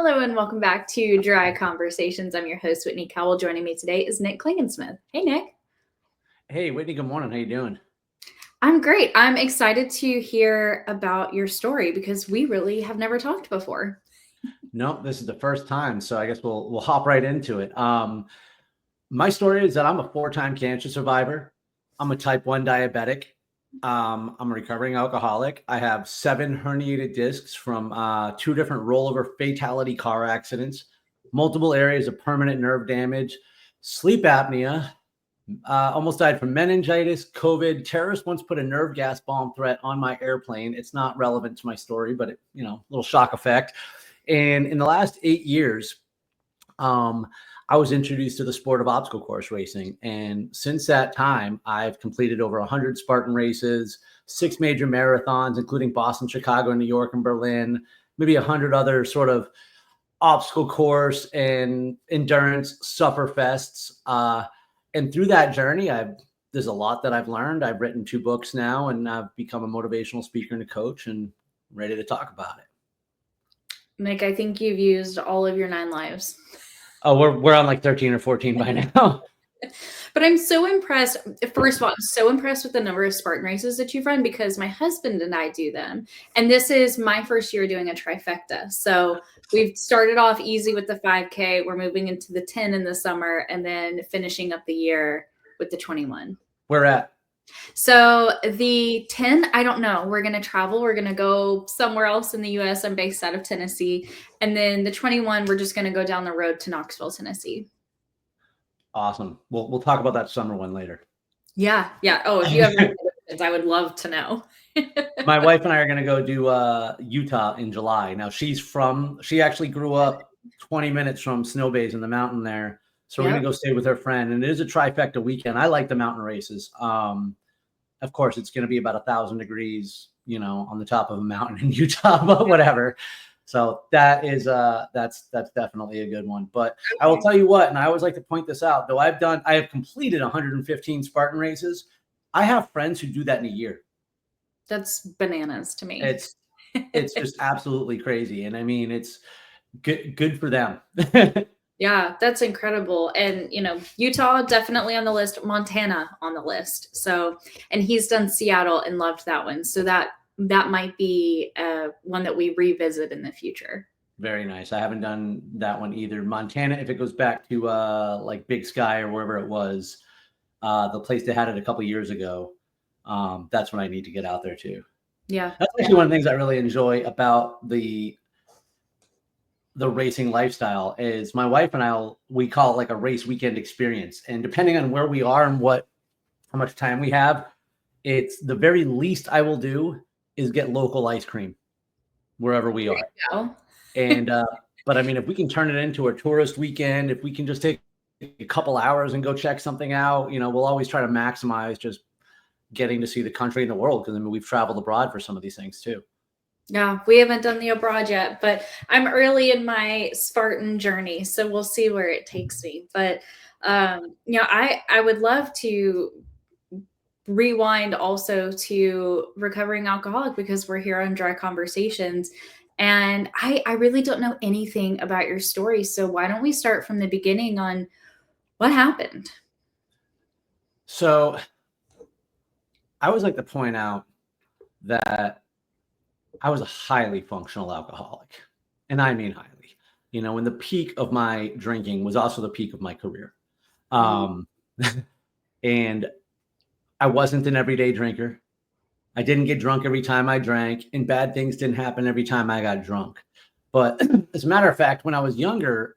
Hello and welcome back to Dry Conversations. I'm your host, Whitney Cowell. Joining me today is Nick Klingensmith. Hey, Nick. Hey, Whitney, good morning. How you doing? I'm great. I'm excited to hear about your story because we really have never talked before. No, this is the first time, so I guess we'll hop right into it. My story is that I'm a 4-time cancer survivor. I'm a type 1 diabetic. I'm a recovering alcoholic. I have 7 herniated discs from 2 different rollover fatality car accidents, multiple areas of permanent nerve damage, sleep apnea. Almost died from meningitis, COVID. Terrorists once put a nerve gas bomb threat on my airplane. It's not relevant to my story, but little shock effect. And in the last 8 years, I was introduced to the sport of obstacle course racing. And since that time, I've completed over 100 Spartan races, 6 major marathons, including Boston, Chicago, New York, and Berlin, maybe 100 other sort of obstacle course and endurance sufferfests. And through that journey, there's a lot that I've learned. I've written 2 books now, and I've become a motivational speaker and a coach, and ready to talk about it. Nick, I think you've used all of your 9 lives. Oh, we're on like 13 or 14 by now. But I'm so impressed. First of all, I'm so impressed with the number of Spartan races that you've run because my husband and I do them. And this is my first year doing a trifecta. So we've started off easy with the 5K. We're moving into the 10 in the summer and then finishing up the year with the 21. Where at? So the 10, I don't know. We're going to travel. We're going to go somewhere else in the U.S. I'm based out of Tennessee. And then the 21, we're just going to go down the road to Knoxville, Tennessee. Awesome. We'll talk about that summer one later. Yeah. Oh, if you have any questions, I would love to know. My wife and I are going to go do Utah in July. Now she actually grew up 20 minutes from Snow Bays in the mountain there. So we're going to go stay with her friend, and it is a trifecta weekend. I like the mountain races. Of course, it's going to be about 1,000 degrees, on the top of a mountain in Utah, but whatever. So that is that's definitely a good one. But I will tell you what, and I always like to point this out, though I have completed 115 Spartan races. I have friends who do that in a year. That's bananas to me. It's just absolutely crazy. And I mean, it's good for them. Yeah, that's incredible. And, Utah definitely on the list, Montana on the list. So, and he's done Seattle and loved that one. So that might be one that we revisit in the future. Very nice. I haven't done that one either. Montana, if it goes back to like Big Sky or wherever it was, the place they had it a couple years ago, that's when I need to get out there too. Yeah. That's actually one of the things I really enjoy about the racing lifestyle is my wife and we call it like a race weekend experience. And depending on where we are and how much time we have, it's the very least I will do is get local ice cream wherever we are. And, but I mean, if we can turn it into a tourist weekend, if we can just take a couple hours and go check something out, we'll always try to maximize just getting to see the country and the world. Cause I mean, we've traveled abroad for some of these things too. Yeah, we haven't done the abroad yet, but I'm early in my Spartan journey, so we'll see where it takes me. But I would love to rewind also to recovering alcoholic because we're here on Dry Conversations, and I really don't know anything about your story. So why don't we start from the beginning on what happened? So I always like to point out that I was a highly functional alcoholic, and I mean highly. When the peak of my drinking was also the peak of my career. And I wasn't an everyday drinker. I didn't get drunk every time I drank, and bad things didn't happen every time I got drunk. But as a matter of fact, when I was younger,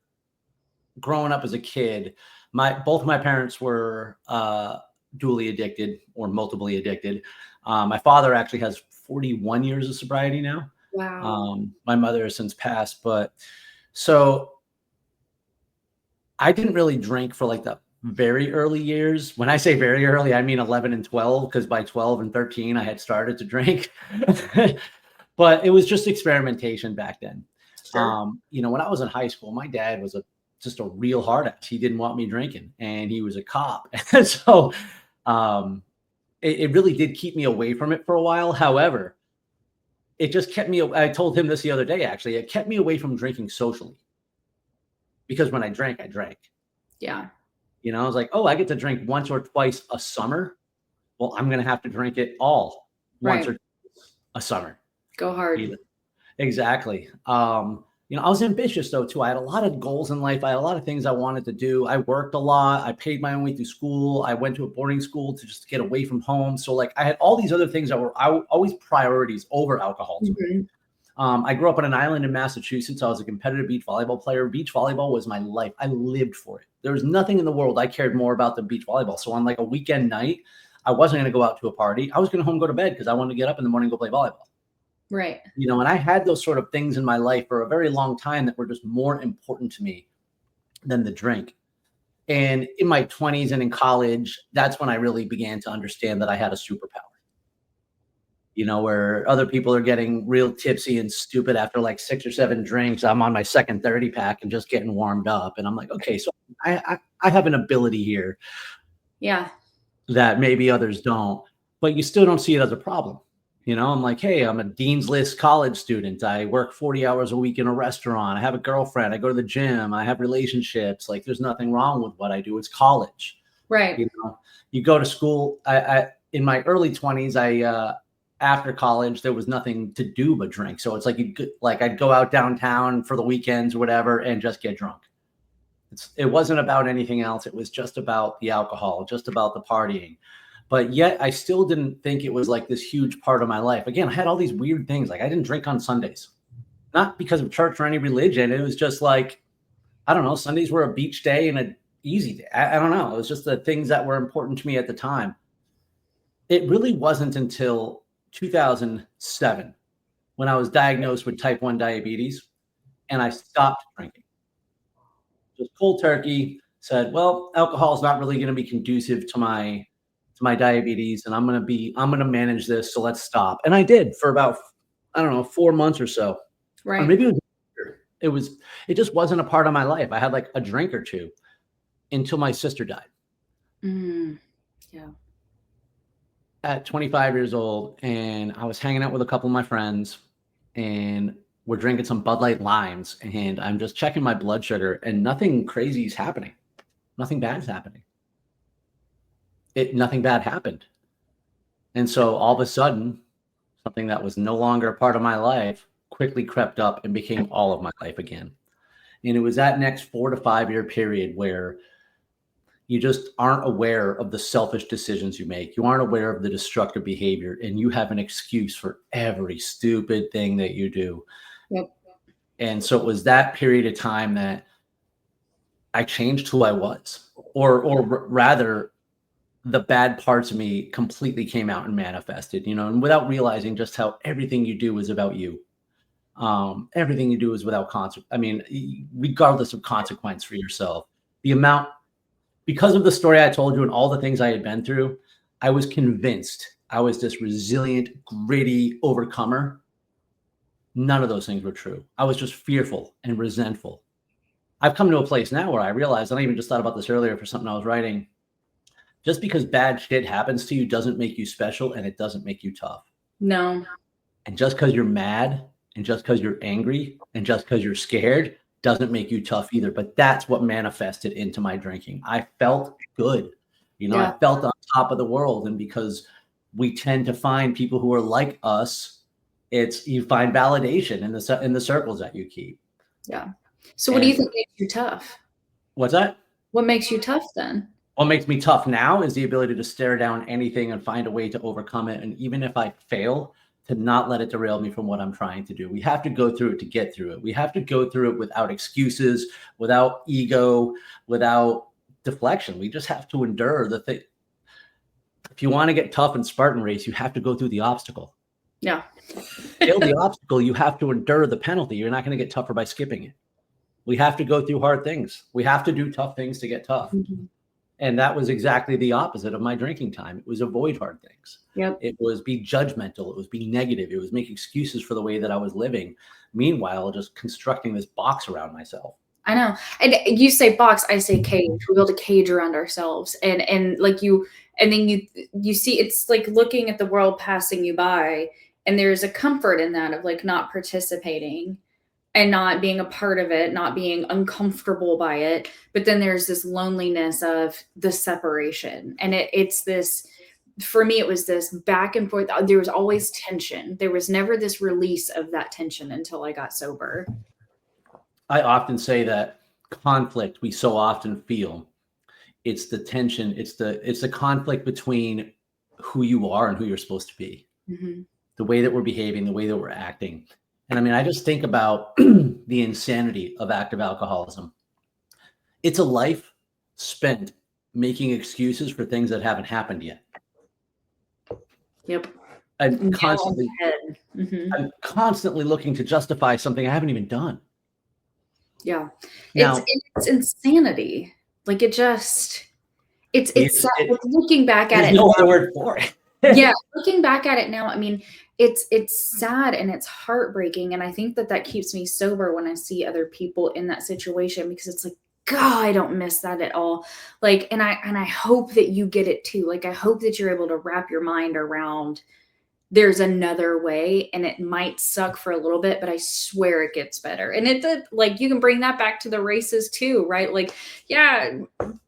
growing up as a kid, both of my parents were dually addicted or multiply addicted. My father actually has 41 years of sobriety now. Wow. My mother has since passed, but so I didn't really drink for like the very early years. When I say very early, I mean 11 and 12, because by 12 and 13, I had started to drink. But it was just experimentation back then. Sure. When I was in high school, my dad was just a real hard ass. He didn't want me drinking, and he was a cop. So it really did keep me away from it for a while. However, it just kept me, I told him this the other day, actually, it kept me away from drinking socially because when I drank, I drank. Yeah. I was like, oh, I get to drink once or twice a summer. Well, I'm going to have to drink it all once Right. or twice a summer. Go hard. Exactly. I was ambitious though too. I had a lot of goals in life. I had a lot of things I wanted to do. I worked a lot. I paid my own way through school. I went to a boarding school to just get away from home. So like I had all these other things that were always priorities over alcohol. Mhm. I grew up on an island in Massachusetts. I was a competitive beach volleyball player. Beach volleyball was my life. I lived for it. There was nothing in the world I cared more about than beach volleyball. So on like a weekend night, I wasn't going to go out to a party. I was going to home, go to bed because I wanted to get up in the morning and go play volleyball. Right. And I had those sort of things in my life for a very long time that were just more important to me than the drink. And in my 20s and in college, that's when I really began to understand that I had a superpower. Where other people are getting real tipsy and stupid after like 6 or 7 drinks. I'm on my second 30 pack and just getting warmed up. And I'm like, okay, so I have an ability here. Yeah. That maybe others don't, but you still don't see it as a problem. I'm like, hey, I'm a Dean's List college student. I work 40 hours a week in a restaurant. I have a girlfriend. I go to the gym. I have relationships. Like there's nothing wrong with what I do. It's college. Right. You go to school. I in my early 20s, after college, there was nothing to do but drink. So it's like I'd go out downtown for the weekends or whatever and just get drunk. It wasn't about anything else. It was just about the alcohol, just about the partying. But yet I still didn't think it was like this huge part of my life. Again, I had all these weird things. Like I didn't drink on Sundays, not because of church or any religion. It was just like, I don't know, Sundays were a beach day and an easy day. I don't know. It was just the things that were important to me at the time. It really wasn't until 2007 when I was diagnosed with type 1 diabetes and I stopped drinking. Just cold turkey, said, well, alcohol is not really going to be conducive to my diabetes, and I'm going to manage this. So let's stop. And I did for about, I don't know, 4 months or so. Right. Or maybe it just wasn't a part of my life. I had like a drink or two until my sister died. Yeah. At 25 years old, and I was hanging out with a couple of my friends, and we're drinking some Bud Light Limes, and I'm just checking my blood sugar, and nothing crazy is happening. Nothing bad is happening. Nothing bad happened. And so all of a sudden, something that was no longer a part of my life quickly crept up and became all of my life again. And it was that next 4 to 5 year period where you just aren't aware of the selfish decisions you make. You aren't aware of the destructive behavior, and you have an excuse for every stupid thing that you do. Yep. And so it was that period of time that I changed who I was, or rather, the bad parts of me completely came out and manifested, and without realizing just how everything you do is about you. Everything you do is without consequence. I mean, regardless of consequence for yourself. Because of the story I told you and all the things I had been through, I was convinced I was this resilient, gritty overcomer. None of those things were true. I was just fearful and resentful. I've come to a place now where I realize, and I even just thought about this earlier for something I was writing, just because bad shit happens to you doesn't make you special, and it doesn't make you tough. No. And just because you're mad, and just because you're angry, and just because you're scared doesn't make you tough either. But that's what manifested into my drinking. I felt good. I felt on top of the world. And because we tend to find people who are like us, you find validation in the circles that you keep. Yeah. So what do you think makes you tough? What's that? What makes you tough then? What makes me tough now is the ability to stare down anything and find a way to overcome it. And even if I fail, to not let it derail me from what I'm trying to do. We have to go through it to get through it. We have to go through it without excuses, without ego, without deflection. We just have to endure the thing. If you want to get tough in Spartan race, you have to go through the obstacle. Yeah. Fail the obstacle, you have to endure the penalty. You're not going to get tougher by skipping it. We have to go through hard things. We have to do tough things to get tough. Mm-hmm. And that was exactly the opposite of my drinking time. It was avoid hard things. Yep. It was be judgmental. It was be negative. It was make excuses for the way that I was living. Meanwhile, just constructing this box around myself. I know. And you say box, I say cage. We build a cage around ourselves. And like and then you see it's like looking at the world passing you by And there's a comfort in that of like not participating and not being a part of it, not being uncomfortable by it. But then there's this loneliness of the separation. And it's this, for me, it was this back and forth. There was always tension. There was never this release of that tension until I got sober. I often say that conflict we so often feel, it's the tension, it's the conflict between who you are and who you're supposed to be. Mm-hmm. The way that we're behaving, the way that we're acting. And I mean, I just think about the insanity of active alcoholism. It's a life spent making excuses for things that haven't happened yet. Yep. I'm constantly looking to justify something I haven't even done. Yeah. Now, it's insanity. Like it's looking back at it. There's no other word for it. Yeah. Looking back at it now, I mean, it's sad and it's heartbreaking. And I think that keeps me sober when I see other people in that situation, because it's like, God, I don't miss that at all. Like, and I hope that you get it too. Like, I hope that you're able to wrap your mind around there's another way, and it might suck for a little bit, but I swear it gets better. And like, you can bring that back to the races too, right? Like, yeah,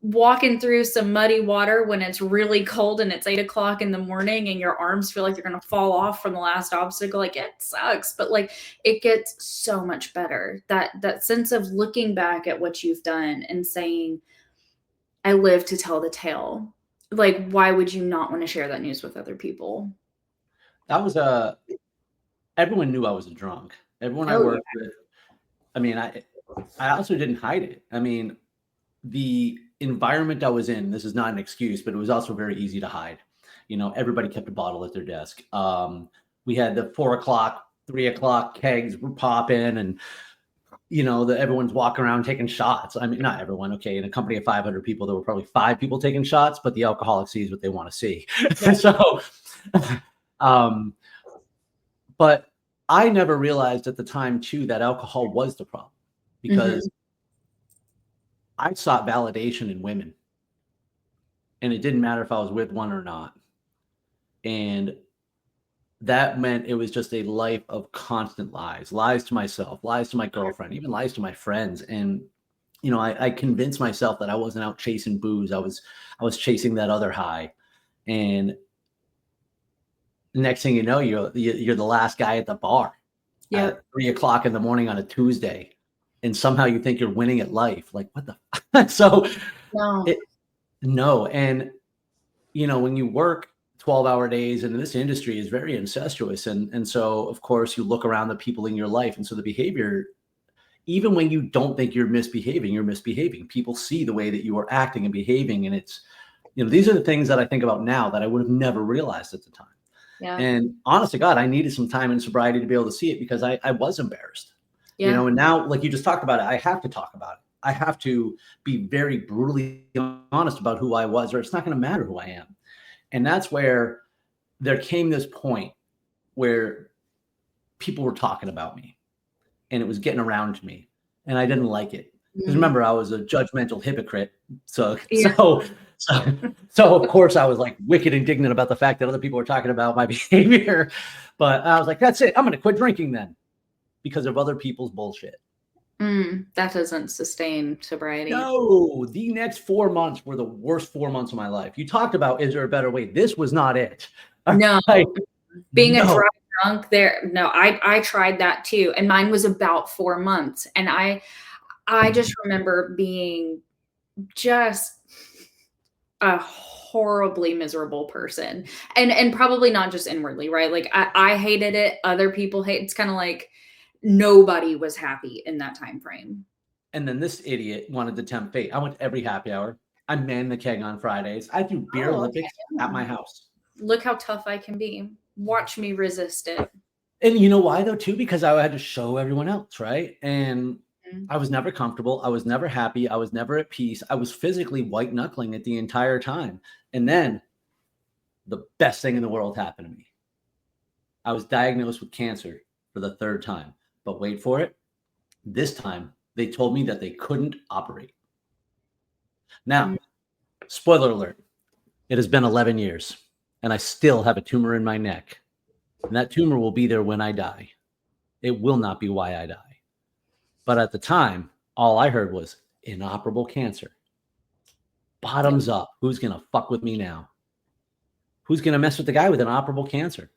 walking through some muddy water when it's really cold and it's 8 o'clock in the morning and your arms feel like they're going to fall off from the last obstacle. Like, it sucks, but like, it gets so much better. That sense of looking back at what you've done and saying, I live to tell the tale. Like, why would you not want to share that news with other people? That was everyone knew I was a drunk. Everyone I worked with. I mean, I also didn't hide it. I mean, the environment I was in, this is not an excuse, but it was also very easy to hide. You know, everybody kept a bottle at their desk. We had the 4 o'clock, 3 o'clock kegs were popping, and you know, everyone's walking around taking shots. I mean, not everyone. Okay, in a company of 500 people, there were probably 5 people taking shots, but the alcoholic sees what they want to see. Yeah. So. But I never realized at the time too that alcohol was the problem, because I sought validation in women, and it didn't matter if I was with one or not. And that meant it was just a life of constant lies to myself, lies to my girlfriend, even lies to my friends. And, you know, I convinced myself that I wasn't out chasing booze. I was chasing that other high. And next thing you know, you're the last guy at the bar at 3 o'clock in the morning on a Tuesday, and somehow you think you're winning at life. Like, what the? So no. And you know, when you work 12-hour days, and this industry is very incestuous, and so of course you look around the people in your life, and so the behavior, even when you don't think you're misbehaving. People see the way that you are acting and behaving, and it's, you know, these are the things that I think about now that I would have never realized at the time. Yeah. And honest to God, I needed some time in sobriety to be able to see it, because I was embarrassed, you know, and now, like you just talked about it, I have to talk about it. I have to be very brutally honest about who I was, or it's not going to matter who I am. And that's where there came this point where people were talking about me, and it was getting around to me, and I didn't like it. Because remember, I was a judgmental hypocrite. So of course I was like wicked indignant about the fact that other people were talking about my behavior. But I was like, that's it. I'm going to quit drinking then, because of other people's bullshit. That doesn't sustain sobriety. No, the next 4 months were the worst 4 months of my life. You talked about, is there a better way? This was not it. No, being a drunk there. No, I tried that too. And mine was about 4 months. And I just remember being just a horribly miserable person, and probably not just inwardly, right? Like I hated it. Other people hate. It's kind of like nobody was happy in that time frame. And then this idiot wanted to tempt fate. I went to every happy hour. I manned the keg on Fridays. I do beer Olympics at my house. Look how tough I can be. Watch me resist it. And you know why though, too? Because I had to show everyone else, right? And I was never comfortable. I was never happy. I was never at peace. I was physically white knuckling it the entire time. And then the best thing in the world happened to me. I was diagnosed with cancer for the 3rd time. But wait for it. This time, they told me that they couldn't operate. Now, spoiler alert, it has been 11 years, and I still have a tumor in my neck. And that tumor will be there when I die. It will not be why I die. But at the time, all I heard was inoperable cancer. Bottoms up. Who's going to fuck with me now? Who's going to mess with the guy with inoperable cancer?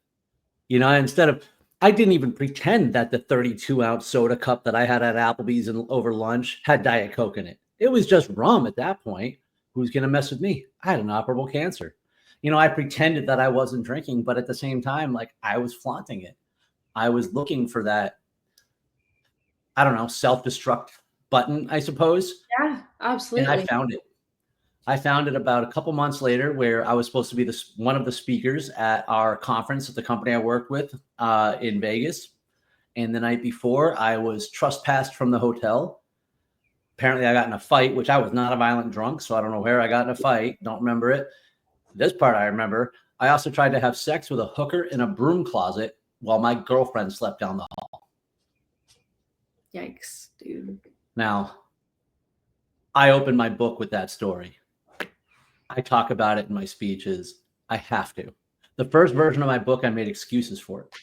You know, instead of, I didn't even pretend that the 32-ounce soda cup that I had at Applebee's and over lunch had Diet Coke in it. It was just rum at that point. Who's going to mess with me? I had inoperable cancer. You know, I pretended that I wasn't drinking, but at the same time, like, I was flaunting it. I was looking for that, I don't know, self-destruct button, I suppose. Yeah, And I absolutely. found it. I found it about a couple months later, where I was supposed to be one of the speakers at our conference at the company I worked with in Vegas. And the night before, I was trespassed from the hotel. Apparently, I got in a fight, which I was not a violent drunk, so I don't know where I got in a fight. Don't remember it. This part I remember. I also tried to have sex with a hooker in a broom closet while my girlfriend slept down the hall. Yikes, dude. Now, I opened my book with that story. I talk about it in my speeches. I have to. The first version of my book, I made excuses for it.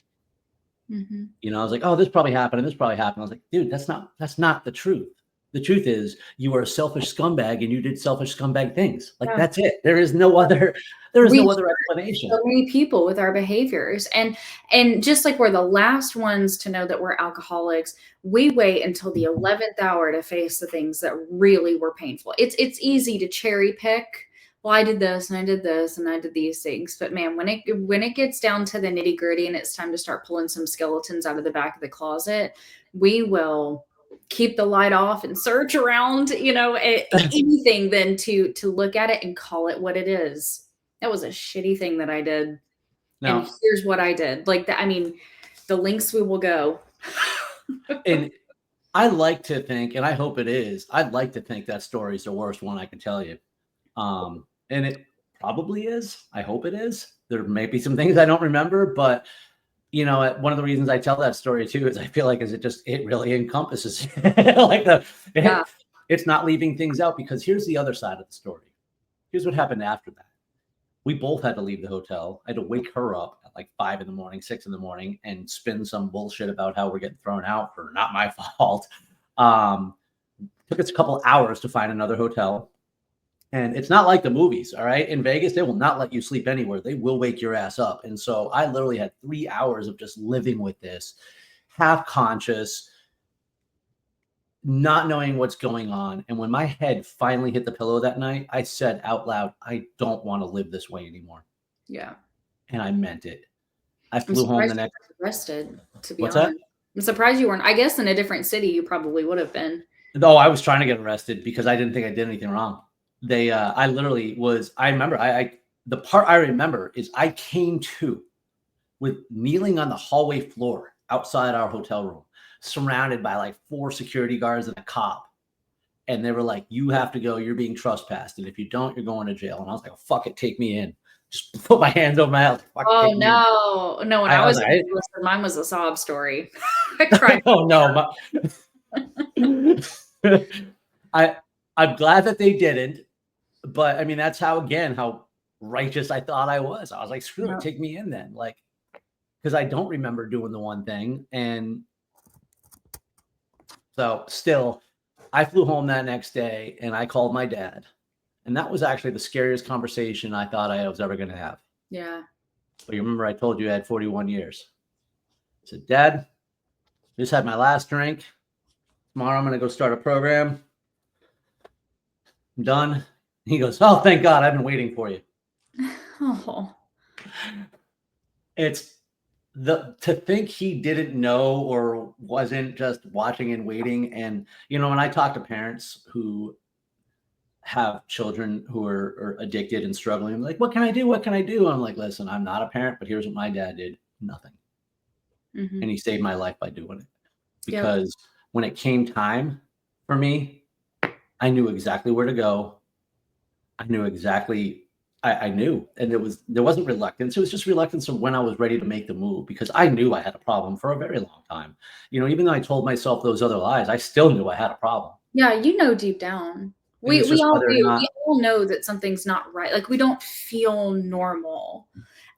Mm-hmm. You know, I was like, oh, this probably happened, and this probably happened. I was like, dude, that's not the truth. The truth is you are a selfish scumbag and you did selfish scumbag things. Like, Yeah. that's it. There is no other explanation. So many people with our behaviors, and just like we're the last ones to know that we're alcoholics, we wait until the 11th hour to face the things that really were painful. It's easy to cherry pick. Well, I did this and I did this and I did these things, but man, when it gets down to the nitty gritty and it's time to start pulling some skeletons out of the back of the closet, we will keep the light off and search around, anything than to look at it and call it what it is. That was a shitty thing that I did. And Now, here's what I did. Like that, I mean, the lengths we will go. and I like to think, and I hope it is, I'd like to think that story is the worst one I can tell you. And it probably is. I hope it is. There may be some things I don't remember, but you know, one of the reasons I tell that story too is I feel like it really encompasses like Yeah. it's not leaving things out, because here's the other side of the story. Here's what happened after that. We both had to leave the hotel. I had to wake her up at like 5 in the morning, 6 in the morning, and spin some bullshit about how we're getting thrown out for not my fault. Took us a couple hours to find another hotel. And it's not like the movies, all right? In Vegas, they will not let you sleep anywhere. They will wake your ass up. And so I literally had 3 hours of just living with this, half conscious, not knowing what's going on. And when my head finally hit the pillow that night, I said out loud, I don't want to live this way anymore. Yeah. And I meant it. I I'm flew home the surprised you next. weren't arrested, to be What's that? honest. I'm surprised you weren't. I guess in a different city, you probably would have been. No, I was trying to get arrested because I didn't think I did anything wrong. I literally was, I remember, the part I remember is I came to with kneeling on the hallway floor outside our hotel room, surrounded by like 4 security guards and a cop. And they were like, you have to go. You're being trespassed. And if you don't, you're going to jail. And I was like, oh, fuck it. Take me in. Just put my hands over my head. Oh, no. No, when I was like, in Melissa, mine was a sob story. I cried. oh, no. I'm glad that they didn't. But I mean, that's how righteous I thought I was. I was like, screw it, take me in then. Like, because I don't remember doing the one thing. And so still, I flew home that next day and I called my dad. And that was actually the scariest conversation I thought I was ever going to have. Yeah. But you remember I told you I had 41 years. I said, Dad, just had my last drink. Tomorrow I'm going to go start a program. I'm done. He goes, oh, thank God, I've been waiting for you. Oh. It's to think he didn't know or wasn't just watching and waiting. And, you know, when I talk to parents who have children who are addicted and struggling, I'm like, what can I do? What can I do? I'm like, listen, I'm not a parent, but here's what my dad did. Nothing. Mm-hmm. And he saved my life by doing it. Because when it came time for me, I knew exactly where to go. I knew exactly, I knew, and there wasn't reluctance. It was just reluctance of when I was ready to make the move, because I knew I had a problem for a very long time. You know, even though I told myself those other lies, I still knew I had a problem. Yeah, you know, deep down. We all do. We all know that something's not right. Like, we don't feel normal.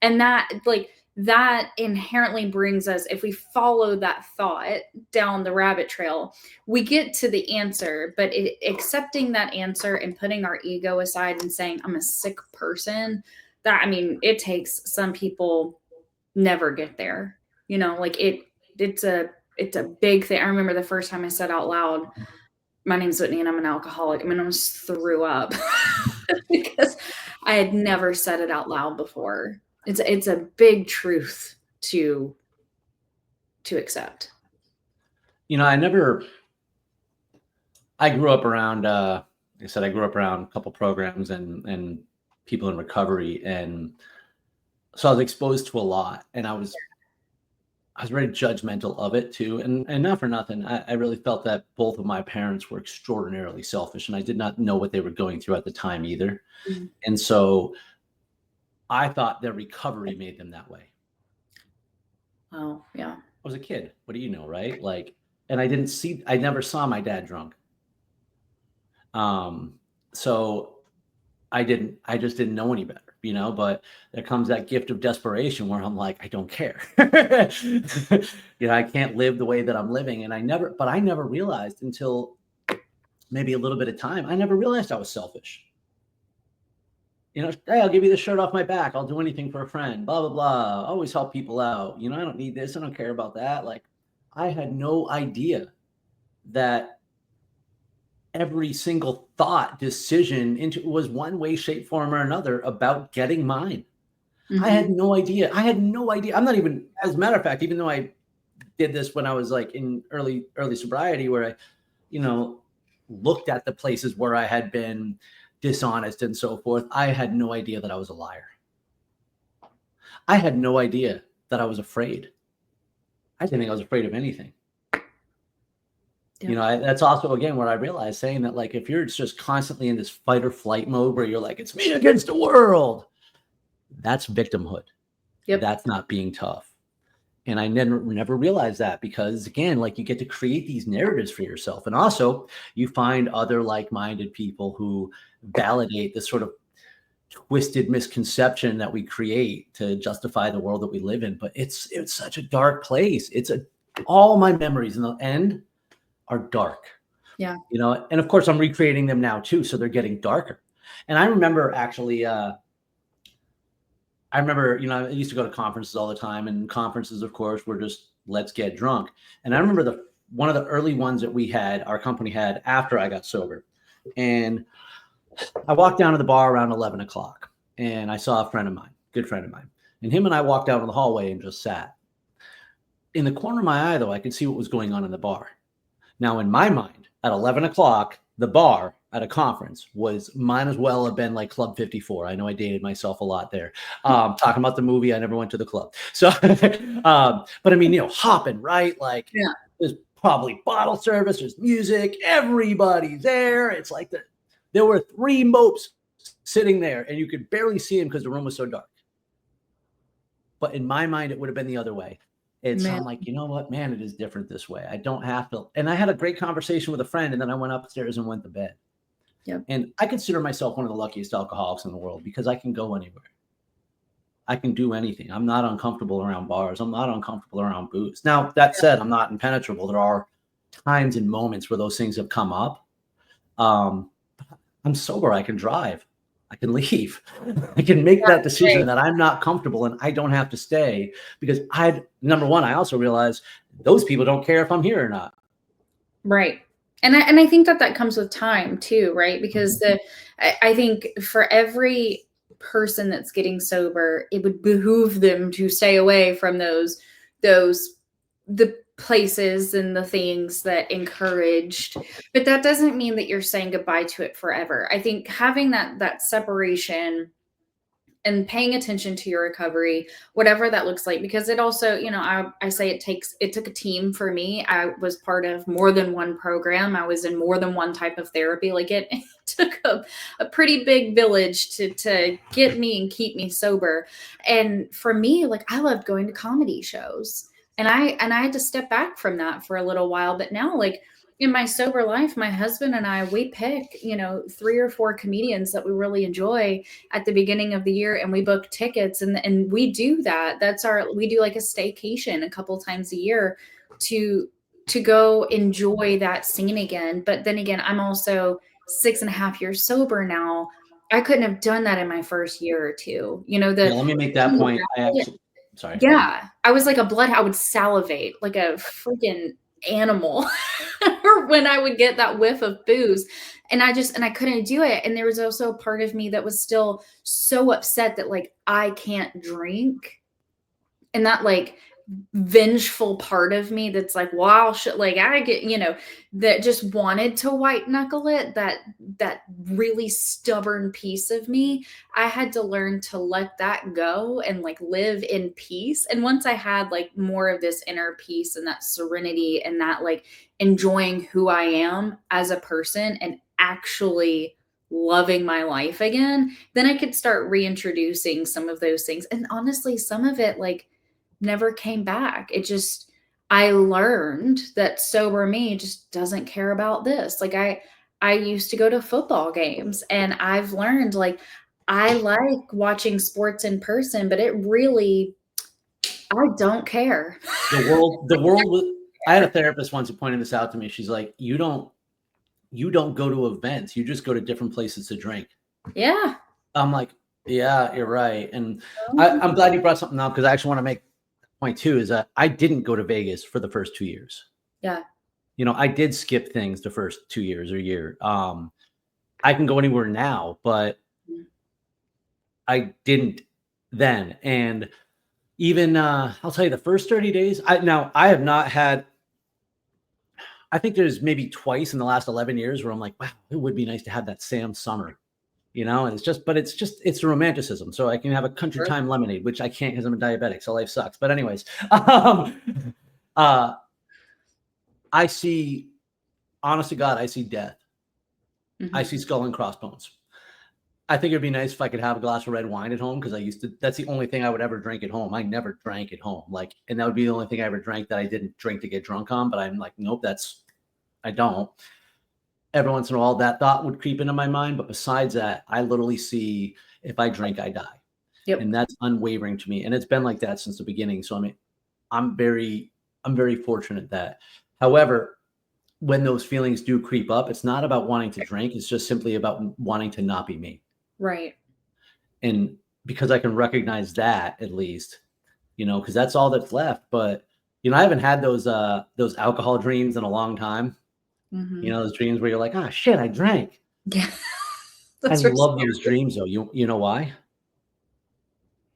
And that, like, that inherently brings us, if we follow that thought down the rabbit trail, we get to the answer. But accepting that answer and putting our ego aside and saying, I'm a sick person, that, I mean, it takes some people never get there. You know, like it's a big thing. I remember the first time I said out loud, my name's Whitney and I'm an alcoholic. I mean, I almost threw up because I had never said it out loud before. It's a big truth to accept. You know, I grew up around, like I said, I grew up around a couple programs and people in recovery. And so I was exposed to a lot, and I was very judgmental of it too. And not for nothing, I really felt that both of my parents were extraordinarily selfish, and I did not know what they were going through at the time either. Mm. And so I thought their recovery made them that way. Oh, yeah. I was a kid. What do you know, right? Like, and I never saw my dad drunk. So I just didn't know any better, you know, but there comes that gift of desperation where I'm like, I don't care. You know, I can't live the way that I'm living. And I never realized until maybe a little bit of time, I never realized I was selfish. You know, hey, I'll give you the shirt off my back. I'll do anything for a friend, blah, blah, blah. Always help people out. You know, I don't need this. I don't care about that. Like, I had no idea that every single thought, decision into was one way, shape, form, or another about getting mine. Mm-hmm. I had no idea. I'm not even, as a matter of fact, even though I did this when I was like in early sobriety, where I, you know, looked at the places where I had been dishonest and so forth, I had no idea that I was a liar. I had no idea that I was afraid. I didn't think I was afraid of anything. Yeah. You know, that's also, again, what I realized, saying that, like, if you're just constantly in this fight or flight mode where you're like, it's me against the world, that's victimhood. Yep. That's not being tough. And I never realized that, because, again, like, you get to create these narratives for yourself. And also you find other like-minded people who validate this sort of twisted misconception that we create to justify the world that we live in. But it's such a dark place. All my memories in the end are dark. Yeah. You know, and of course I'm recreating them now too, so they're getting darker. And I remember actually, you know, I used to go to conferences all the time, and conferences, of course, were just, let's get drunk. And I remember one of the early ones that our company had after I got sober. And I walked down to the bar around 11 o'clock, and I saw a friend of mine, good friend of mine, and him and I walked out in the hallway and just sat. In the corner of my eye, though, I could see what was going on in the bar. Now, in my mind, at 11 o'clock, the bar at a conference might as well have been like Club 54. I know I dated myself a lot there. Talking about the movie, I never went to the club. So, but I mean, you know, hopping, right? Like, yeah. There's probably bottle service, there's music, everybody's there. It's like there were 3 mopes sitting there, and you could barely see them because the room was so dark. But in my mind, it would have been the other way. I'm like, you know what, man, it is different this way. I don't have to. And I had a great conversation with a friend, and then I went upstairs and went to bed. Yep. And I consider myself one of the luckiest alcoholics in the world, because I can go anywhere. I can do anything. I'm not uncomfortable around bars. I'm not uncomfortable around booze. Now, that said, I'm not impenetrable. There are times and moments where those things have come up. I'm sober. I can drive. I can leave. I can make that decision that I'm not comfortable and I don't have to stay, because number one, I also realize those people don't care if I'm here or not. Right. And I think that comes with time too, right? Because I think for every person that's getting sober, it would behoove them to stay away from the places and the things that encouraged, but that doesn't mean that you're saying goodbye to it forever. I think having that separation and paying attention to your recovery, whatever that looks like, because it also, you know, I say it took a team for me. I was part of more than one program. I was in more than one type of therapy. Like it took a pretty big village to get me and keep me sober. And for me, like, I loved going to comedy shows, and I had to step back from that for a little while. But now, like, in my sober life, my husband and I, we pick, 3 or 4 comedians that we really enjoy at the beginning of the year, and we book tickets, and we do that. We do like a staycation a couple times a year to go enjoy that scene again. But then again, I'm also 6.5 years sober now. I couldn't have done that in my first year or two. Yeah, let me make that point. Sorry. Yeah, I was like I would salivate like a freaking animal when I would get that whiff of booze, and I couldn't do it. And there was also a part of me that was still so upset that like I can't drink, and that like vengeful part of me that's like, wow, shit, like I get, that just wanted to white knuckle it, that really stubborn piece of me. I had to learn to let that go and like live in peace. And once I had like more of this inner peace and that serenity and that like enjoying who I am as a person and actually loving my life again, then I could start reintroducing some of those things. And honestly, some of it like never came back. I learned that sober me just doesn't care about this. Like I used to go to football games, and I've learned like I like watching sports in person, but I don't care. The world. I had a therapist once who pointed this out to me. She's like, you don't go to events. You just go to different places to drink. Yeah. I'm like, yeah, you're right. And I'm glad you brought something up, because I actually want to make point too is that I didn't go to Vegas for the first 2 years. Yeah. I did skip things the first 2 years or year. I can go anywhere now, but I didn't then. And even I'll tell you, the first 30 days, I have not had. I think there's maybe twice in the last 11 years where I'm like, wow, it would be nice to have that Sam summer. And it's a romanticism. So I can have a country time lemonade, which I can't because I'm a diabetic. So life sucks. But anyways, I see, honest to God, I see death. Mm-hmm. I see skull and crossbones. I think it'd be nice if I could have a glass of red wine at home, because that's the only thing I would ever drink at home. I never drank at home. And that would be the only thing I ever drank that I didn't drink to get drunk on. But I'm like, nope, I don't. Every once in a while that thought would creep into my mind. But besides that, I literally see, if I drink, I die. Yep. And that's unwavering to me. And it's been like that since the beginning. So I'm very fortunate that, however, when those feelings do creep up, it's not about wanting to drink. It's just simply about wanting to not be me. Right. And because I can recognize that, at least, because that's all that's left. But, I haven't had those alcohol dreams in a long time. Mm-hmm. Those dreams where you're like, oh shit, I drank. Yeah. I love those dreams though. You know why?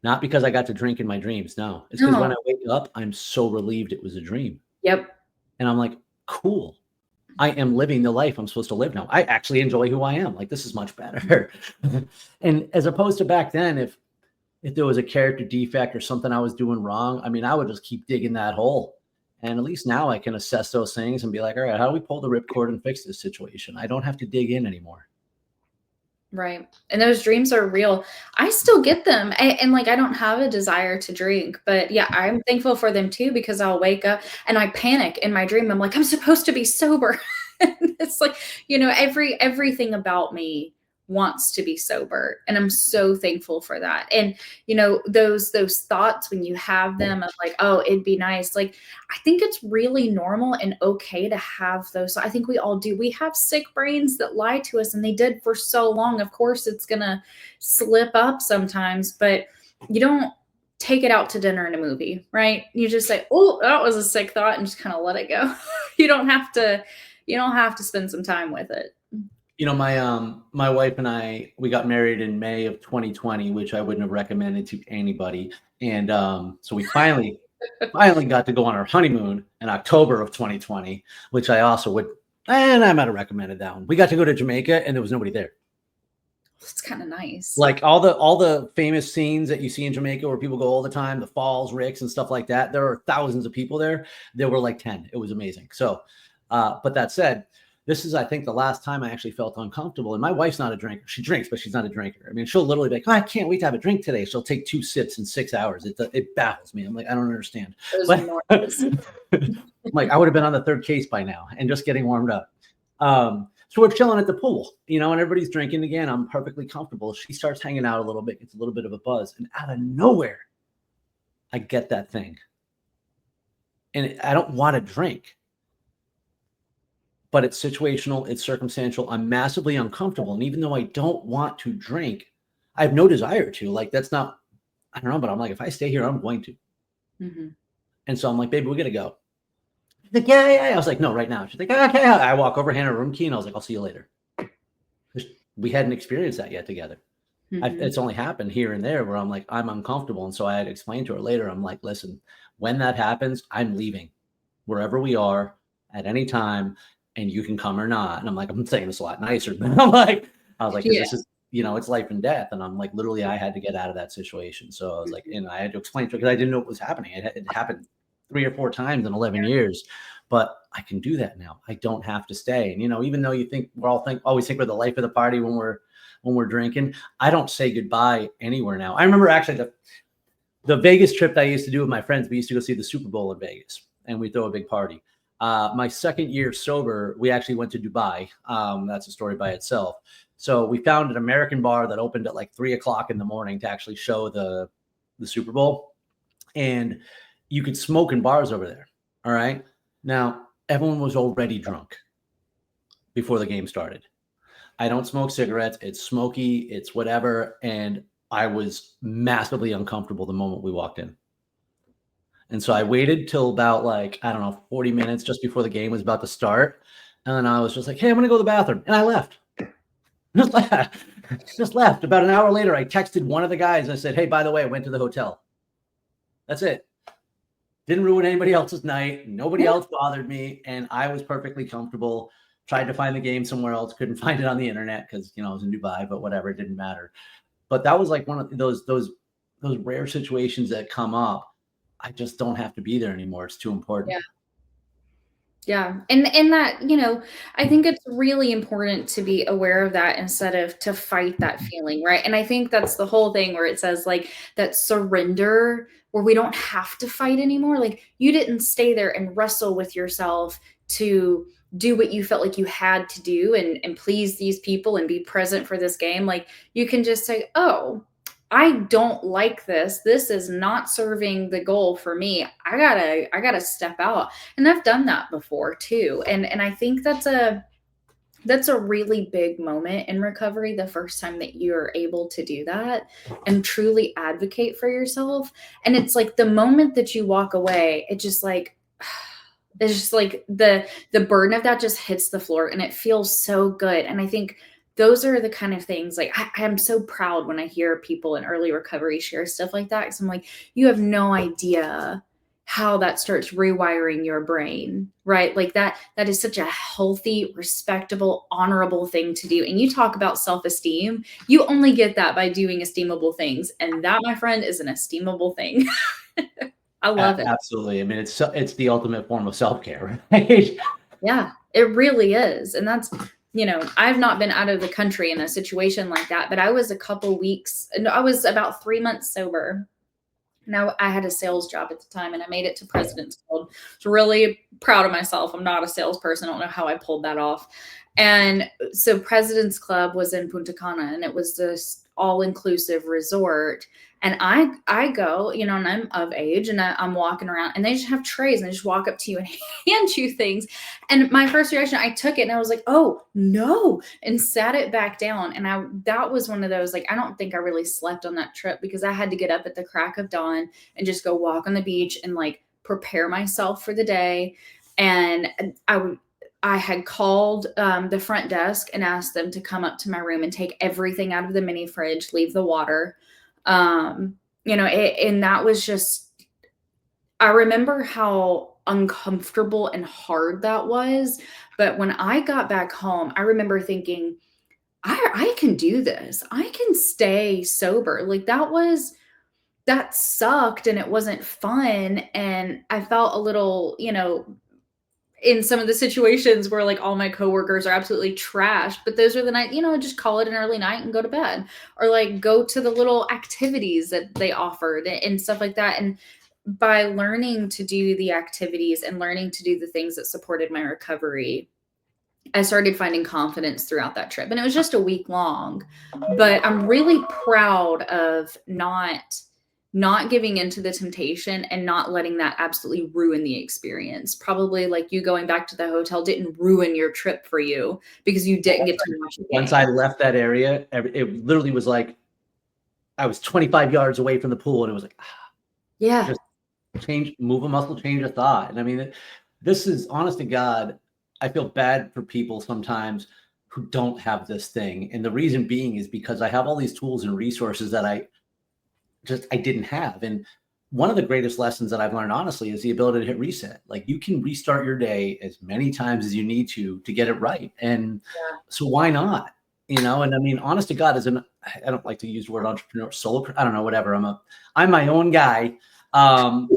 Not because I got to drink in my dreams. No, it's because when I wake up, I'm so relieved it was a dream. Yep. And I'm like, cool. I am living the life I'm supposed to live now. I actually enjoy who I am. Like, this is much better. And as opposed to back then, if there was a character defect or something I was doing wrong, I would just keep digging that hole. And at least now I can assess those things and be like, all right, how do we pull the ripcord and fix this situation? I don't have to dig in anymore. Right. And those dreams are real. I still get them. And like, I don't have a desire to drink, but yeah, I'm thankful for them too, because I'll wake up and I panic in my dream. I'm like, I'm supposed to be sober. It's like, everything about me wants to be sober. And I'm so thankful for that. And, those thoughts, when you have them of like, oh, it'd be nice. Like, I think it's really normal and okay to have those. I think we all do. We have sick brains that lie to us, and they did for so long. Of course, it's going to slip up sometimes, but you don't take it out to dinner and a movie, right? You just say, oh, that was a sick thought, and just kind of let it go. You don't have to spend some time with it. My wife and I, we got married in May of 2020, which I wouldn't have recommended to anybody. And so we finally got to go on our honeymoon in October of 2020, which I also I might have recommended that one. We got to go to Jamaica, and there was nobody there. It's kind of nice. Like all the famous scenes that you see in Jamaica where people go all the time, the Falls, Ricks, and stuff like that. There are thousands of people there. There were like 10. It was amazing. So, but that said, this is, I think, the last time I actually felt uncomfortable. And my wife's not a drinker. She drinks, but she's not a drinker. She'll literally be like, oh, I can't wait to have a drink today. She'll take 2 sips in 6 hours. It baffles me. I'm like, I don't understand. I'm like, I would have been on the third case by now and just getting warmed up. So we're chilling at the pool, and everybody's drinking again. I'm perfectly comfortable. She starts hanging out a little bit, gets a little bit of a buzz, and out of nowhere, I get that thing. And I don't want to drink, but it's situational, it's circumstantial. I'm massively uncomfortable. And even though I don't want to drink, I have no desire to. Like, that's not, I don't know, but I'm like, if I stay here, I'm going to. Mm-hmm. And so I'm like, baby, we got to go. She's like, yeah. I was like, no, right now. She's like, okay. I walk over, hand her a room key, and I was like, I'll see you later. We hadn't experienced that yet together. Mm-hmm. It's only happened here and there where I'm like, I'm uncomfortable. And so I had to explain to her later, I'm like, listen, when that happens, I'm leaving wherever we are at any time, and you can come or not. And I'm like, I'm saying this a lot nicer, but I was like, 'cause Yeah. this is, it's life and death. And I'm like, literally, I had to get out of that situation. So I was like, and I had to explain to her because I didn't know what was happening. It happened 3 or 4 times in 11 years, but I can do that now. I don't have to stay. And, even though you think always think we're the life of the party when we're drinking, I don't say goodbye anywhere now. I remember actually the Vegas trip that I used to do with my friends. We used to go see the Super Bowl in Vegas, and we throw a big party. My second year sober, we actually went to Dubai. That's a story by itself. So we found an American bar that opened at like 3:00 in the morning to actually show the Super Bowl, and you could smoke in bars over there. All right. Now everyone was already drunk before the game started. I don't smoke cigarettes. It's smoky. It's whatever. And I was massively uncomfortable the moment we walked in. And so I waited till about 40 minutes just before the game was about to start. And then I was just like, hey, I'm going to go to the bathroom. And I left. Just left. About an hour later, I texted one of the guys. I said, hey, by the way, I went to the hotel. That's it. Didn't ruin anybody else's night. Nobody else bothered me. And I was perfectly comfortable. Tried to find the game somewhere else. Couldn't find it on the internet because, I was in Dubai, but whatever. It didn't matter. But that was like one of those rare situations that come up. I just don't have to be there anymore. It's too important. Yeah. Yeah. And that, I think it's really important to be aware of that instead of to fight that feeling, right? And I think that's the whole thing where it says like that surrender where we don't have to fight anymore. Like you didn't stay there and wrestle with yourself to do what you felt like you had to do and please these people and be present for this game. Like you can just say, oh, I don't like this. This is not serving the goal for me. I gotta step out. And I've done that before too. And I think that's a really big moment in recovery, the first time that you're able to do that and truly advocate for yourself. And it's like the moment that you walk away, it's just like the burden of that just hits the floor and it feels so good. And I think those are the kind of things like I am so proud when I hear people in early recovery share stuff like that. Cause I'm like, you have no idea how that starts rewiring your brain, right? Like that is such a healthy, respectable, honorable thing to do. And you talk about self-esteem, you only get that by doing esteemable things. And that, my friend, is an esteemable thing. I love it. Absolutely. I mean, it's the ultimate form of self-care, right? Yeah, it really is. And that's, I've not been out of the country in a situation like that, but I was I was about 3 months sober. Now I had a sales job at the time and I made it to President's Club. So really proud of myself. I'm not a salesperson. I don't know how I pulled that off. And so President's Club was in Punta Cana and it was this all-inclusive resort. And I go, and I'm of age and I'm walking around and they just have trays and they just walk up to you and hand you things. And my first reaction, I took it and I was like, oh no, and sat it back down. And that was one of those, like, I don't think I really slept on that trip because I had to get up at the crack of dawn and just go walk on the beach and like prepare myself for the day. And I had called the front desk and asked them to come up to my room and take everything out of the mini fridge, leave the water. And that was just, I remember how uncomfortable and hard that was. But when I got back home, I remember thinking, I can do this. I can stay sober. Like that sucked and it wasn't fun. And I felt a little, in some of the situations where like all my coworkers are absolutely trashed, but those are the night, just call it an early night and go to bed or like go to the little activities that they offered and stuff like that. And by learning to do the activities and learning to do the things that supported my recovery, I started finding confidence throughout that trip. And it was just a week long, but I'm really proud of not giving into the temptation and not letting that absolutely ruin the experience. Probably like you going back to the hotel didn't ruin your trip for you because you didn't get to watch the game. Once I left that area, it literally was like I was 25 yards away from the pool, and it was like, yeah, just move a muscle, change a thought. And I mean, this is, honest to God, I feel bad for people sometimes who don't have this thing. And the reason being is because I have all these tools and resources that I didn't have. And one of the greatest lessons that I've learned, honestly, is the ability to hit reset. Like, you can restart your day as many times as you need to get it right. And so why not? And I mean, honest to God, I don't like to use the word entrepreneur, solo, I don't know, whatever. I'm my own guy. And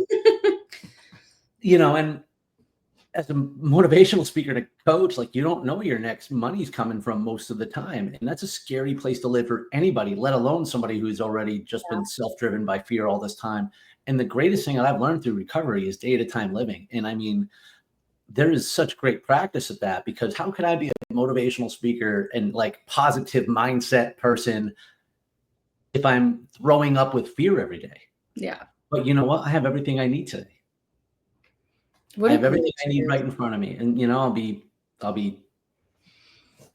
as a motivational speaker and a coach, like, you don't know where your next money's coming from most of the time. And that's a scary place to live for anybody, let alone somebody who's already just been self-driven by fear all this time. And the greatest thing that I've learned through recovery is day-to-time living. And I mean, there is such great practice at that, because how could I be a motivational speaker and like positive mindset person if I'm throwing up with fear every day? Yeah. But you know what? I have everything I need today. I have everything I need right in front of me. And I'll be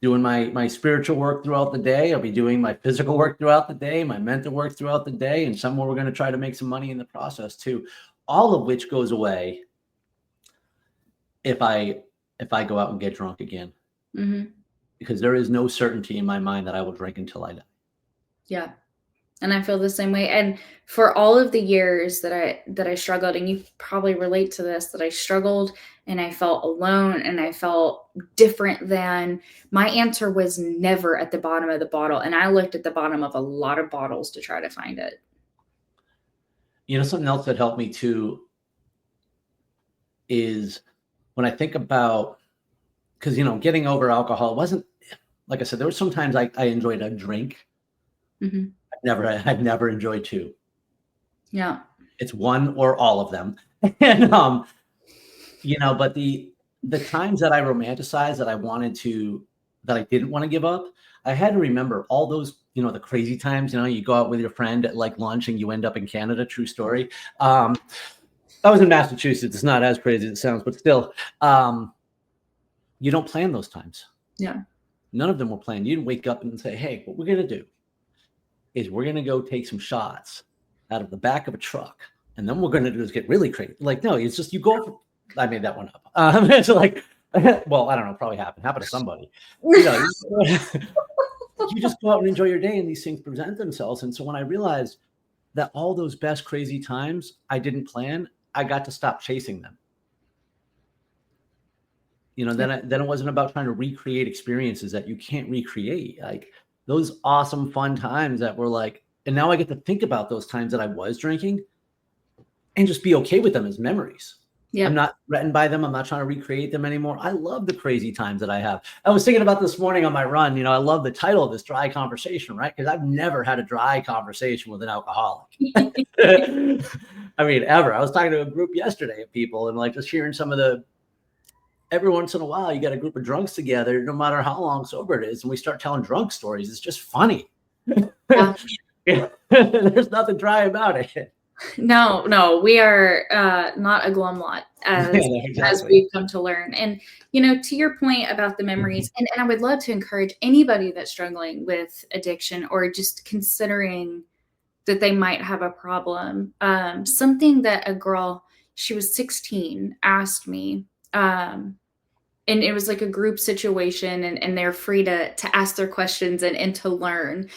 doing my spiritual work throughout the day. I'll be doing my physical work throughout the day, my mental work throughout the day, and somewhere we're going to try to make some money in the process too. All of which goes away if I go out and get drunk again. Mm-hmm. Because there is no certainty in my mind that I will drink until I die. Yeah. And I feel the same way. And for all of the years that I struggled, and you probably relate to this, that I struggled and I felt alone and I felt different than, my answer was never at the bottom of the bottle. And I looked at the bottom of a lot of bottles to try to find it. Something else that helped me too is when I think about, because, getting over alcohol wasn't, like I said, there were sometimes I enjoyed a drink. Mm-hmm. I've never enjoyed two. Yeah. It's one or all of them. And, but the times that I romanticized that I didn't want to give up, I had to remember all those, the crazy times, you go out with your friend at like lunch and you end up in Canada. True story. I was in Massachusetts. It's not as crazy as it sounds, but still, you don't plan those times. Yeah. None of them were planned. You didn't wake up and say, hey, what we're going to do is we're going to go take some shots out of the back of a truck. And then what we're going to do is get really crazy. Like, no, it's just, you go, I made that one up. It's like, well, I don't know, probably happened to somebody. You just go out and enjoy your day, and these things present themselves. And so when I realized that all those best crazy times I didn't plan, I got to stop chasing them. Then it wasn't about trying to recreate experiences that you can't recreate. Like those awesome, fun times that were like, and now I get to think about those times that I was drinking and just be okay with them as memories. Yeah. I'm not threatened by them. I'm not trying to recreate them anymore. I love the crazy times that I have. I was thinking about this morning on my run. I love the title of this, Dry Conversation, right? Because I've never had a dry conversation with an alcoholic. I mean, ever. I was talking to a group yesterday of people and like just hearing some of the, every once in a while, you got a group of drunks together, no matter how long sober it is. And we start telling drunk stories. It's just funny. Yeah. There's nothing dry about it. No, we are not a glum lot, as we've come to learn. And, to your point about the memories, and I would love to encourage anybody that's struggling with addiction or just considering that they might have a problem. Something that a girl, she was 16, asked me, and it was like a group situation, and they're free to ask their questions and to learn.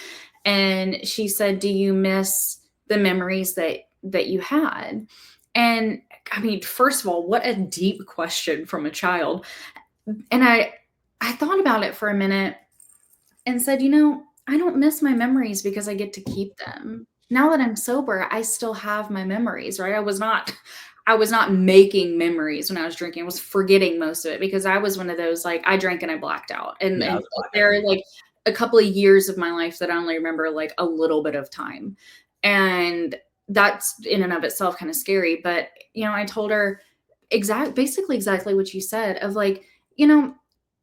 And she said, do you miss the memories that you had? And I mean, first of all, what a deep question from a child. And I thought about it for a minute and said, I don't miss my memories because I get to keep them. Now that I'm sober, I still have my memories, right? I was not making memories when I was drinking. I was forgetting most of it because I was one of those, like, I drank and I blacked out. And there are like a couple of years of my life that I only remember like a little bit of time. And that's in and of itself kind of scary. But, I told her basically exactly what you said of like,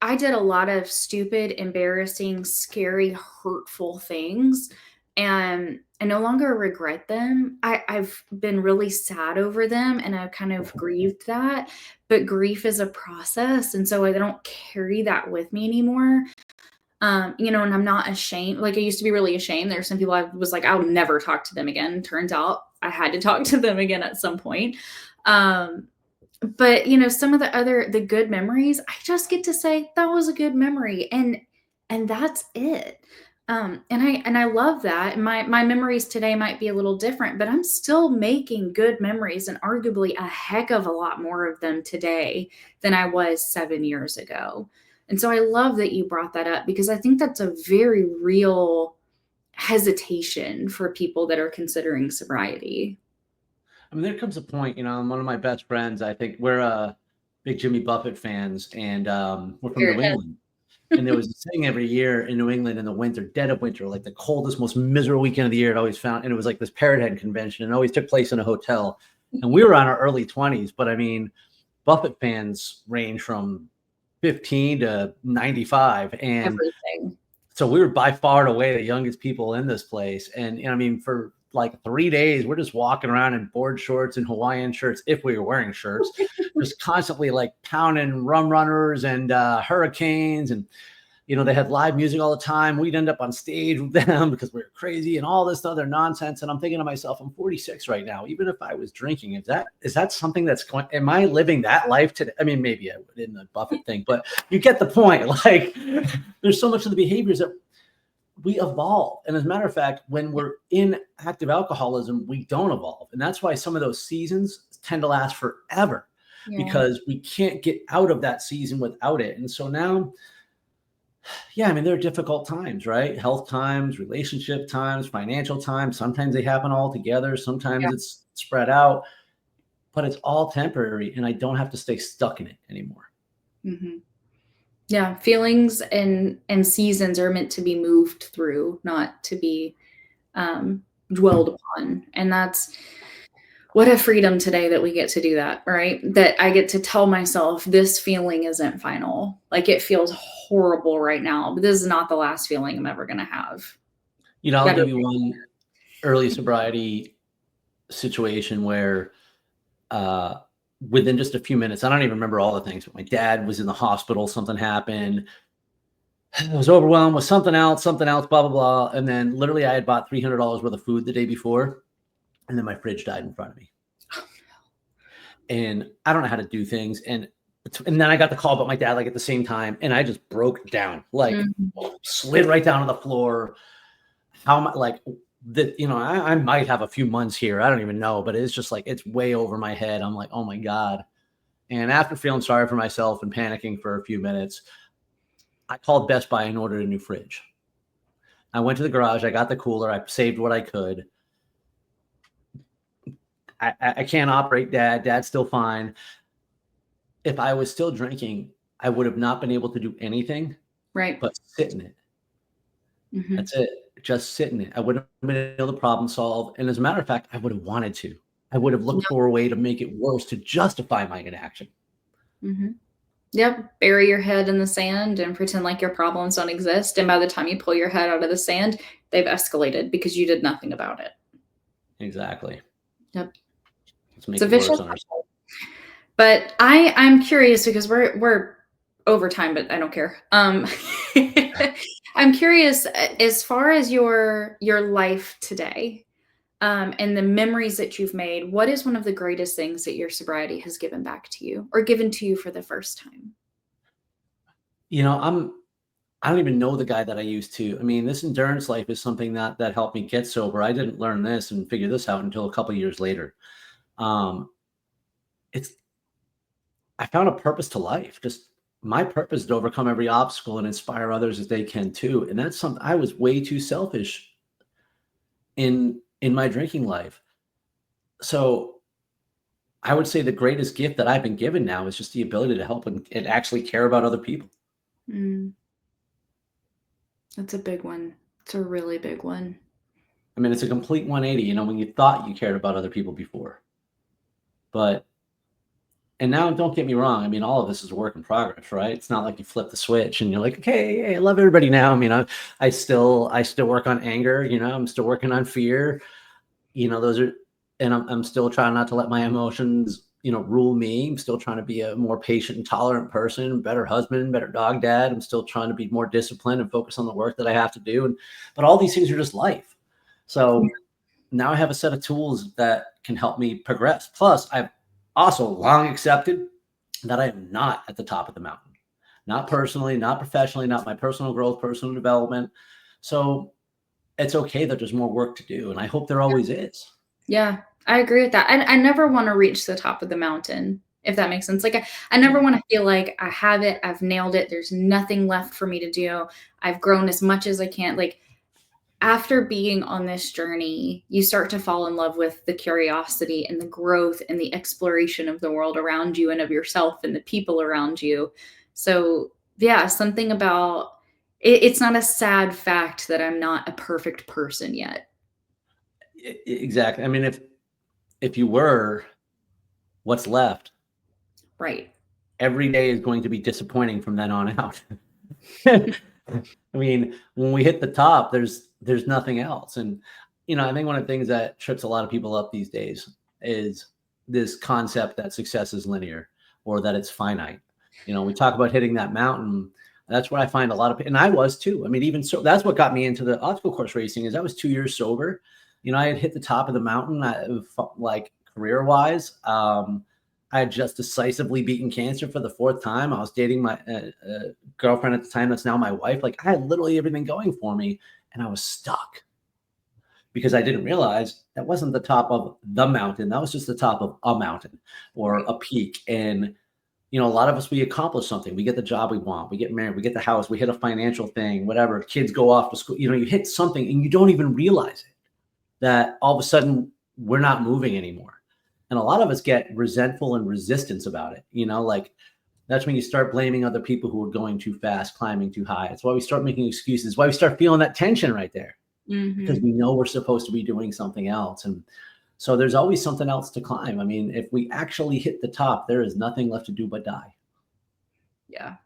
I did a lot of stupid, embarrassing, scary, hurtful things, and I no longer regret them. I've been really sad over them, and I've kind of grieved that, but grief is a process, and so I don't carry that with me anymore. And I'm not ashamed. Like, I used to be really ashamed. There are some people I was like, I'll never talk to them again. Turns out I had to talk to them again at some point. Um, but some of the good memories, I just get to say that was a good memory, and that's it. And I love that. And my memories today might be a little different, but I'm still making good memories, and arguably a heck of a lot more of them today than I was 7 years ago. And so I love that you brought that up, because I think that's a very real hesitation for people that are considering sobriety. I mean, there comes a point, one of my best friends, I think we're big Jimmy Buffett fans, and we're from Here New it England. And there was this thing every year in New England in the winter, dead of winter, like the coldest, most miserable weekend of the year. It always found, and it was like this parrot head convention, and it always took place in a hotel. And we were on our early 20s, but I mean, Buffett fans range from 15 to 95. And Everything. so we were by far and away the youngest people in this place. And I mean, for like 3 days, we're just walking around in board shorts and Hawaiian shirts, if we were wearing shirts, just constantly like pounding rum runners and hurricanes. And they had live music all the time. We'd end up on stage with them because we were crazy and all this other nonsense. And I'm thinking to myself, I'm 46 right now. Even if I was drinking, is that something that's going, am I living that life today? I mean, maybe I would in the Buffett thing, but you get the point. Like, there's so much of the behaviors that we evolve. And as a matter of fact, when we're in active alcoholism, we don't evolve. And that's why some of those seasons tend to last forever, because we can't get out of that season without it. And so now, yeah, I mean, there are difficult times, right? Health times, relationship times, financial times. Sometimes they happen all together. Sometimes it's spread out, but it's all temporary, and I don't have to stay stuck in it anymore. Mm-hmm. Yeah, feelings and seasons are meant to be moved through, not to be dwelled upon. And that's what a freedom today that we get to do that, right? That I get to tell myself this feeling isn't final. Like, it feels horrible right now, but this is not the last feeling I'm ever going to have. I'll give you one early sobriety situation where within just a few minutes, I don't even remember all the things, but my dad was in the hospital, something happened. I was overwhelmed with something else, blah, blah, blah. And then literally I had bought $300 worth of food the day before, and then my fridge died in front of me. And I don't know how to do things. And then I got the call about my dad, like at the same time. And I just broke down, like slid right down to the floor. How am I, like, that, I might have a few months here. I don't even know, but it's just like, it's way over my head. I'm like, oh my God. And after feeling sorry for myself and panicking for a few minutes, I called Best Buy and ordered a new fridge. I went to the garage. I got the cooler. I saved what I could. I can't operate Dad. Dad's still fine. If I was still drinking, I would have not been able to do anything, right, but sit in it. Mm-hmm. That's it. Just sit in it. I wouldn't have been able to problem solve. And as a matter of fact, I would have wanted to. I would have looked for a way to make it worse to justify my inaction. Mm-hmm. Yep. Bury your head in the sand and pretend like your problems don't exist. And by the time you pull your head out of the sand, they've escalated because you did nothing about it. Exactly. Yep. Let's make it worse on ourselves. But I'm curious, because we're over time, but I don't care. I'm curious, as far as your life today, and the memories that you've made, what is one of the greatest things that your sobriety has given back to you, or given to you for the first time? I don't even know the guy that I used to. I mean, this endurance life is something that helped me get sober. I didn't learn this and figure this out until a couple of years later. I found a purpose to life. Just my purpose is to overcome every obstacle and inspire others as they can too. And that's something, I was way too selfish in my drinking life. So I would say the greatest gift that I've been given now is just the ability to help and actually care about other people. That's a big one. It's a really big one. I mean, it's a complete 180, you know, when you thought you cared about other people before. But, and now don't get me wrong. I mean, all of this is a work in progress, right? It's not like you flip the switch and you're like, okay, hey, I love everybody now. I mean, I still work on anger, you know, I'm still working on fear, you know, those are, and I'm still trying not to let my emotions, you know, rule me. I'm still trying to be a more patient and tolerant person, better husband, better dog dad. I'm still trying to be more disciplined and focus on the work that I have to do. And, but all these things are just life. So now I have a set of tools that can help me progress. Plus, I've also long accepted that I am not at the top of the mountain, not personally, not professionally, not my personal growth, personal development. So it's okay that there's more work to do. And I hope there always is. Yeah, I agree with that. I never want to reach the top of the mountain, if that makes sense. Like I never want to feel like I have it, I've nailed it, there's nothing left for me to do. I've grown as much as I can. Like after being on this journey, you start to fall in love with the curiosity and the growth and the exploration of the world around you and of yourself and the people around you. So yeah, something about it's not a sad fact that I'm not a perfect person yet. Exactly. I mean, if you were, what's left? Right. Every day is going to be disappointing from then on out. I mean, when we hit the top, there's nothing else. And, you know, I think one of the things that trips a lot of people up these days is this concept that success is linear or that it's finite. You know, we talk about hitting that mountain. That's where I find a lot of, and I was too. I mean, even so, that's what got me into the obstacle course racing is I was 2 years sober. You know, I had hit the top of the mountain, like career wise. I had just decisively beaten cancer for the 4th time. I was dating my girlfriend at the time that's now my wife. Like I had literally everything going for me and I was stuck because I didn't realize that wasn't the top of the mountain. That was just the top of a mountain or a peak. And, you know, a lot of us, we accomplish something. We get the job we want. We get married. We get the house. We hit a financial thing, whatever. Kids go off to school. You know, you hit something and you don't even realize it, that all of a sudden we're not moving anymore. And a lot of us get resentful and resistance about it. You know, like that's when you start blaming other people who are going too fast, climbing too high. It's why we start making excuses, why we start feeling that tension right there, because we know we're supposed to be doing something else. And so there's always something else to climb. I mean, if we actually hit the top, there is nothing left to do but die. Yeah.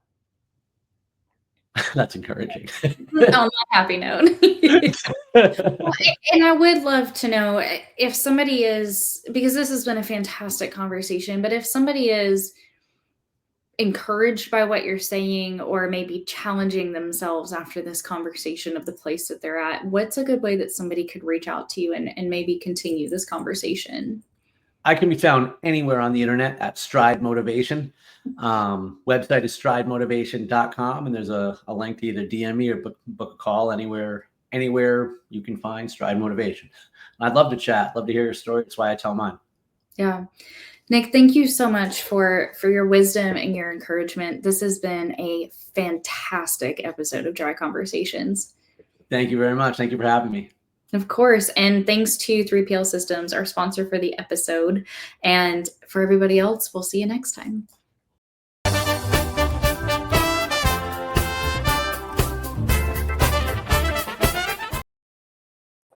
That's encouraging. On that happy note. Well, and I would love to know if somebody is, because this has been a fantastic conversation, but if somebody is encouraged by what you're saying or maybe challenging themselves after this conversation of the place that they're at, what's a good way that somebody could reach out to you and maybe continue this conversation? I can be found anywhere on the internet at Stride Motivation. Website is stridemotivation.com. And there's a link to either DM me or book a call anywhere you can find Stride Motivation. I'd love to chat, love to hear your story. That's why I tell mine. Yeah. Nick, thank you so much for your wisdom and your encouragement. This has been a fantastic episode of Dry Conversations. Thank you very much. Thank you for having me. Of course. And thanks to 3PL Systems, our sponsor for the episode. And for everybody else, we'll see you next time.